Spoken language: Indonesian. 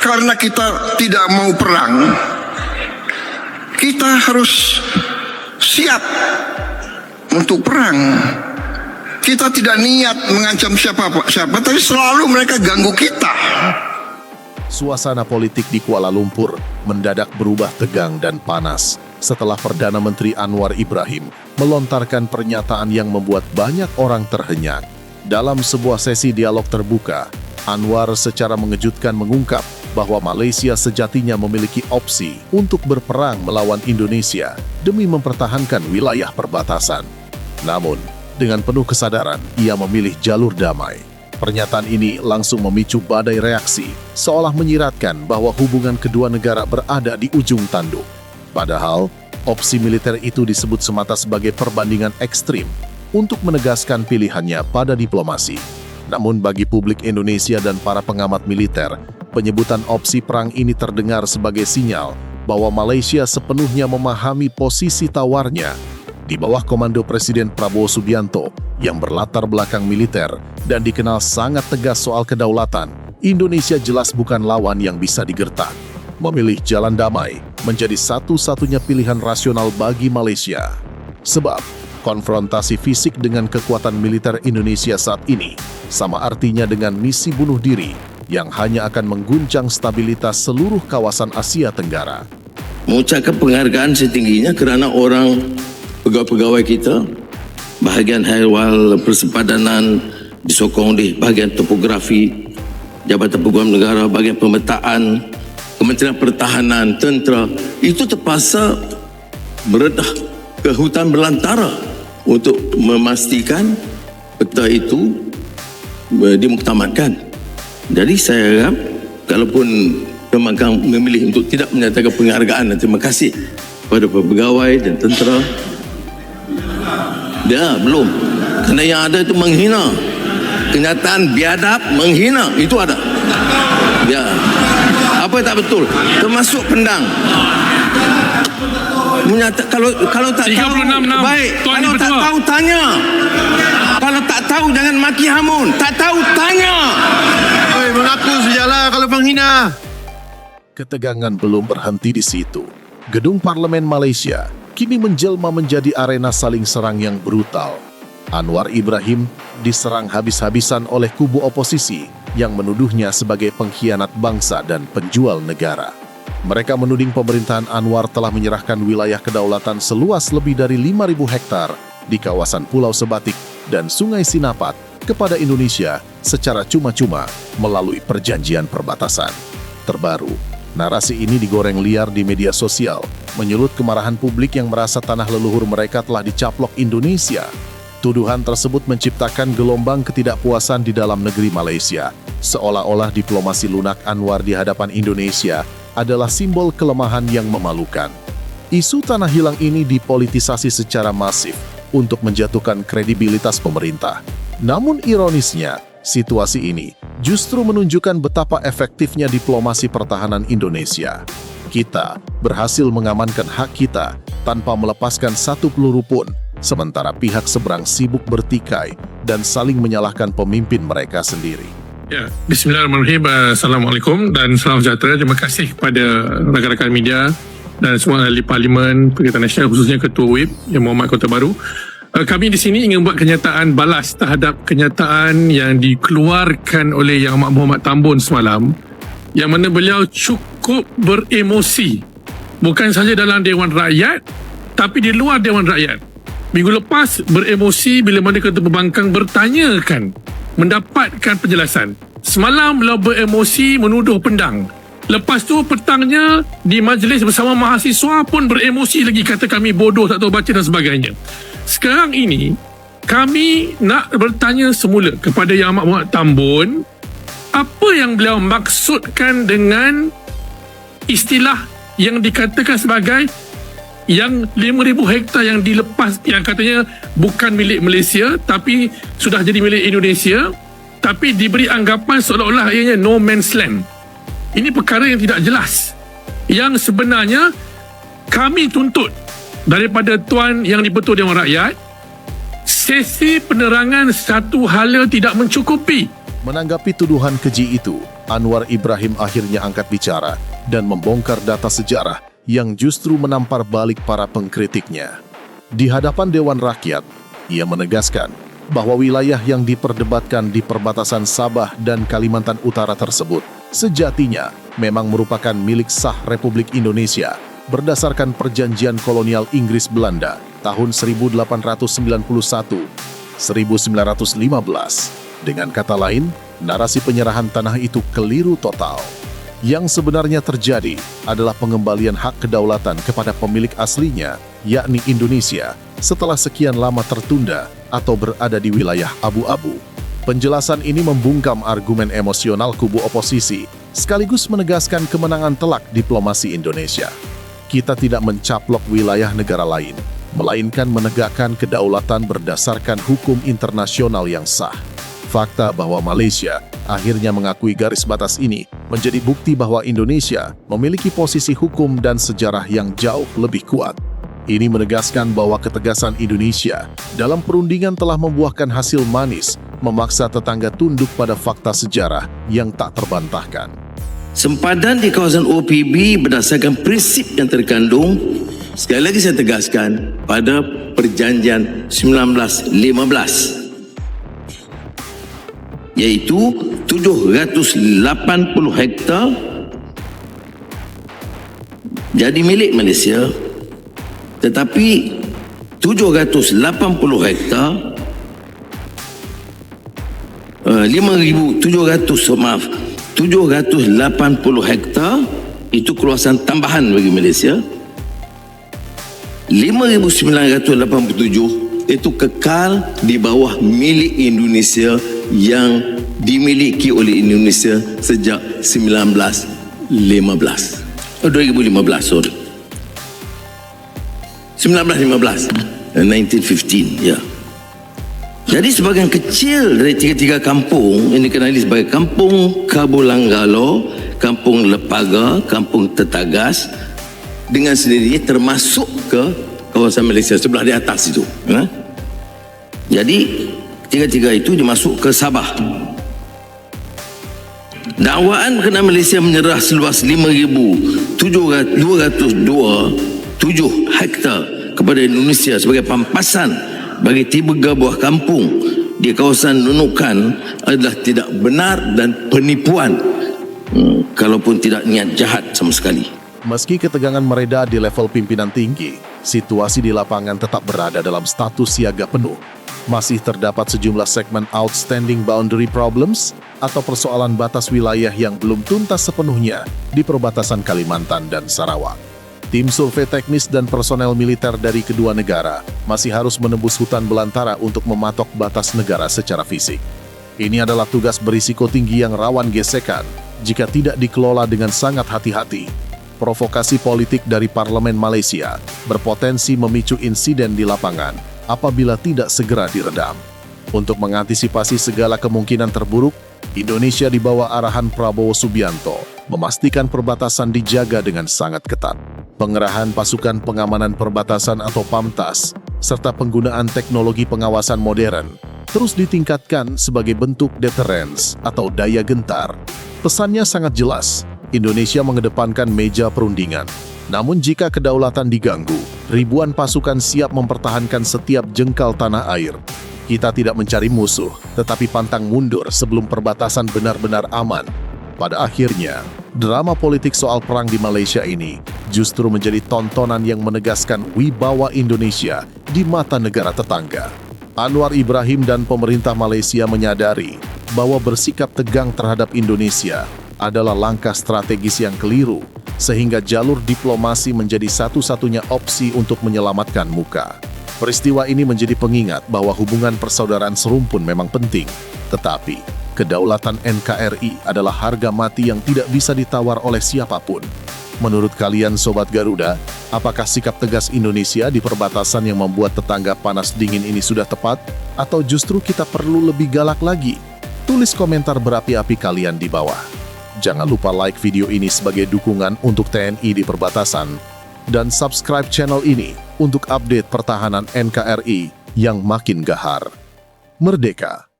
karena kita tidak mau perang, kita harus siap untuk perang. Kita tidak niat mengancam siapa, tapi selalu mereka ganggu kita. Suasana politik di Kuala Lumpur mendadak berubah tegang dan panas setelah Perdana Menteri Anwar Ibrahim melontarkan pernyataan yang membuat banyak orang terhenyak. Dalam sebuah sesi dialog terbuka, Anwar secara mengejutkan mengungkap bahwa Malaysia sejatinya memiliki opsi untuk berperang melawan Indonesia demi mempertahankan wilayah perbatasan. Namun, dengan penuh kesadaran, ia memilih jalur damai. Pernyataan ini langsung memicu badai reaksi, seolah menyiratkan bahwa hubungan kedua negara berada di ujung tanduk. Padahal, opsi militer itu disebut semata sebagai perbandingan ekstrim untuk menegaskan pilihannya pada diplomasi. Namun bagi publik Indonesia dan para pengamat militer, penyebutan opsi perang ini terdengar sebagai sinyal bahwa Malaysia sepenuhnya memahami posisi tawarnya di bawah komando Presiden Prabowo Subianto yang berlatar belakang militer dan dikenal sangat tegas soal kedaulatan. Indonesia jelas bukan lawan yang bisa digertak. Memilih jalan damai menjadi satu-satunya pilihan rasional bagi Malaysia. Sebab konfrontasi fisik dengan kekuatan militer Indonesia saat ini sama artinya dengan misi bunuh diri yang hanya akan mengguncang stabilitas seluruh kawasan Asia Tenggara. Mengucapkan penghargaan setingginya kerana orang pegawai-pegawai kita, bahagian hal persepadanan disokong di bahagian topografi, Jabatan Peguam Negara, bahagian pemetaan, Kementerian Pertahanan, Tentera, itu terpaksa beredah ke hutan belantara untuk memastikan peta itu dimuktamadkan. Jadi saya harap kalaupun pemegang memilih untuk tidak menyatakan penghargaan dan terima kasih kepada pegawai dan tentera, dia belum. Kerana yang ada itu menghina. Kenyataan biadab menghina itu ada. Ya. Apa yang tak betul? Termasuk pendang. Kalau tak tahu, baik. Kalau tak tahu, tanya. Kalau tak tahu, jangan maki hamun. Tak tahu, tanya. Oi, mengaku sajalah kalau menghina. Ketegangan belum berhenti di situ. Gedung Parlemen Malaysia kini menjelma menjadi arena saling serang yang brutal. Anwar Ibrahim diserang habis-habisan oleh kubu oposisi yang menuduhnya sebagai pengkhianat bangsa dan penjual negara. Mereka menuding pemerintahan Anwar telah menyerahkan wilayah kedaulatan seluas lebih dari 5.000 hektar di kawasan Pulau Sebatik dan Sungai Sinapat kepada Indonesia secara cuma-cuma melalui perjanjian perbatasan. Terbaru, narasi ini digoreng liar di media sosial, menyulut kemarahan publik yang merasa tanah leluhur mereka telah dicaplok Indonesia. Tuduhan tersebut menciptakan gelombang ketidakpuasan di dalam negeri Malaysia, seolah-olah diplomasi lunak Anwar di hadapan Indonesia adalah simbol kelemahan yang memalukan. Isu tanah hilang ini dipolitisasi secara masif untuk menjatuhkan kredibilitas pemerintah. Namun ironisnya, situasi ini justru menunjukkan betapa efektifnya diplomasi pertahanan Indonesia. Kita berhasil mengamankan hak kita tanpa melepaskan satu peluru pun, sementara pihak seberang sibuk bertikai dan saling menyalahkan pemimpin mereka sendiri. Ya, bismillahirrahmanirrahim. Assalamualaikum dan salam sejahtera. Terima kasih kepada rakan-rakan media dan semua ahli Parlimen Perikatan Nasional, khususnya Ketua WIP Yang Mohd Kota Baru. Kami di sini ingin buat kenyataan balas terhadap kenyataan yang dikeluarkan oleh Yang Amat Muhammad Tambun semalam, yang mana beliau cukup beremosi, bukan sahaja dalam Dewan Rakyat tapi di luar Dewan Rakyat. Minggu lepas beremosi bila mana Ketua Pembangkang bertanyakan, mendapatkan penjelasan. Semalam beliau beremosi menuduh pendang. Lepas tu petangnya di majlis bersama mahasiswa pun beremosi lagi, kata kami bodoh, tak tahu baca dan sebagainya. Sekarang ini kami nak bertanya semula kepada Yang Amat Muhammad Tambun, apa yang beliau maksudkan dengan istilah yang dikatakan sebagai yang 5,000 hektar yang dilepas, yang katanya bukan milik Malaysia tapi sudah jadi milik Indonesia, tapi diberi anggapan seolah-olah ianya no man's land. Ini perkara yang tidak jelas, yang sebenarnya kami tuntut daripada Tuan Yang di-Pertua Dewan Rakyat. Sesi penerangan satu hala tidak mencukupi. Menanggapi tuduhan keji itu, Anwar Ibrahim akhirnya angkat bicara dan membongkar data sejarah yang justru menampar balik para pengkritiknya. Di hadapan Dewan Rakyat, ia menegaskan bahwa wilayah yang diperdebatkan di perbatasan Sabah dan Kalimantan Utara tersebut sejatinya memang merupakan milik sah Republik Indonesia berdasarkan perjanjian kolonial Inggris Belanda tahun 1891-1915. Dengan kata lain, narasi penyerahan tanah itu keliru total. Yang sebenarnya terjadi adalah pengembalian hak kedaulatan kepada pemilik aslinya, yakni Indonesia, setelah sekian lama tertunda atau berada di wilayah abu-abu. Penjelasan ini membungkam argumen emosional kubu oposisi, sekaligus menegaskan kemenangan telak diplomasi Indonesia. Kita tidak mencaplok wilayah negara lain, melainkan menegakkan kedaulatan berdasarkan hukum internasional yang sah. Fakta bahwa Malaysia akhirnya mengakui garis batas ini menjadi bukti bahwa Indonesia memiliki posisi hukum dan sejarah yang jauh lebih kuat. Ini menegaskan bahwa ketegasan Indonesia dalam perundingan telah membuahkan hasil manis, memaksa tetangga tunduk pada fakta sejarah yang tak terbantahkan. Sempadan di kawasan OPB berdasarkan prinsip yang terkandung, sekali lagi saya tegaskan, pada perjanjian 1915. Iaitu 780 hektar jadi milik Malaysia, tetapi 780 hektar 780 hektar itu kawasan tambahan bagi Malaysia. 5,987 itu kekal di bawah milik Indonesia yang dimiliki oleh Indonesia sejak 2015, sorry. 1915, ya. Jadi sebagian kecil dari tiga-tiga kampung yang dikenali sebagai Kampung Kabulanggalo, Kampung Lepaga, Kampung Tetagas dengan sendirinya termasuk ke kawasan Malaysia sebelah di atas itu. Ya? Jadi tiga-tiga itu dimasuk ke Sabah. Dakwaan berkenaan Malaysia menyerah seluas 5,227 hektar kepada Indonesia sebagai pampasan bagi 3 buah kampung di kawasan Nunukan adalah tidak benar dan penipuan, kalaupun tidak niat jahat sama sekali. Meski ketegangan mereda di level pimpinan tinggi, situasi di lapangan tetap berada dalam status siaga penuh. Masih terdapat sejumlah segmen outstanding boundary problems atau persoalan batas wilayah yang belum tuntas sepenuhnya di perbatasan Kalimantan dan Sarawak. Tim survei teknis dan personel militer dari kedua negara masih harus menembus hutan belantara untuk mematok batas negara secara fisik. Ini adalah tugas berisiko tinggi yang rawan gesekan jika tidak dikelola dengan sangat hati-hati. Provokasi politik dari parlemen Malaysia berpotensi memicu insiden di lapangan apabila tidak segera diredam. Untuk mengantisipasi segala kemungkinan terburuk, Indonesia di bawah arahan Prabowo Subianto memastikan perbatasan dijaga dengan sangat ketat. Pengerahan pasukan pengamanan perbatasan atau PAMTAS, serta penggunaan teknologi pengawasan modern terus ditingkatkan sebagai bentuk deterrence atau daya gentar. Pesannya sangat jelas, Indonesia mengedepankan meja perundingan. Namun jika kedaulatan diganggu, ribuan pasukan siap mempertahankan setiap jengkal tanah air. Kita tidak mencari musuh, tetapi pantang mundur sebelum perbatasan benar-benar aman. Pada akhirnya, drama politik soal perang di Malaysia ini justru menjadi tontonan yang menegaskan wibawa Indonesia di mata negara tetangga. Anwar Ibrahim dan pemerintah Malaysia menyadari bahwa bersikap tegang terhadap Indonesia adalah langkah strategis yang keliru, sehingga jalur diplomasi menjadi satu-satunya opsi untuk menyelamatkan muka. Peristiwa ini menjadi pengingat bahwa hubungan persaudaraan serumpun memang penting, tetapi kedaulatan NKRI adalah harga mati yang tidak bisa ditawar oleh siapapun. Menurut kalian Sobat Garuda, apakah sikap tegas Indonesia di perbatasan yang membuat tetangga panas dingin ini sudah tepat? Atau justru kita perlu lebih galak lagi? Tulis komentar berapi-api kalian di bawah. Jangan lupa like video ini sebagai dukungan untuk TNI di perbatasan, dan subscribe channel ini untuk update pertahanan NKRI yang makin gahar. Merdeka!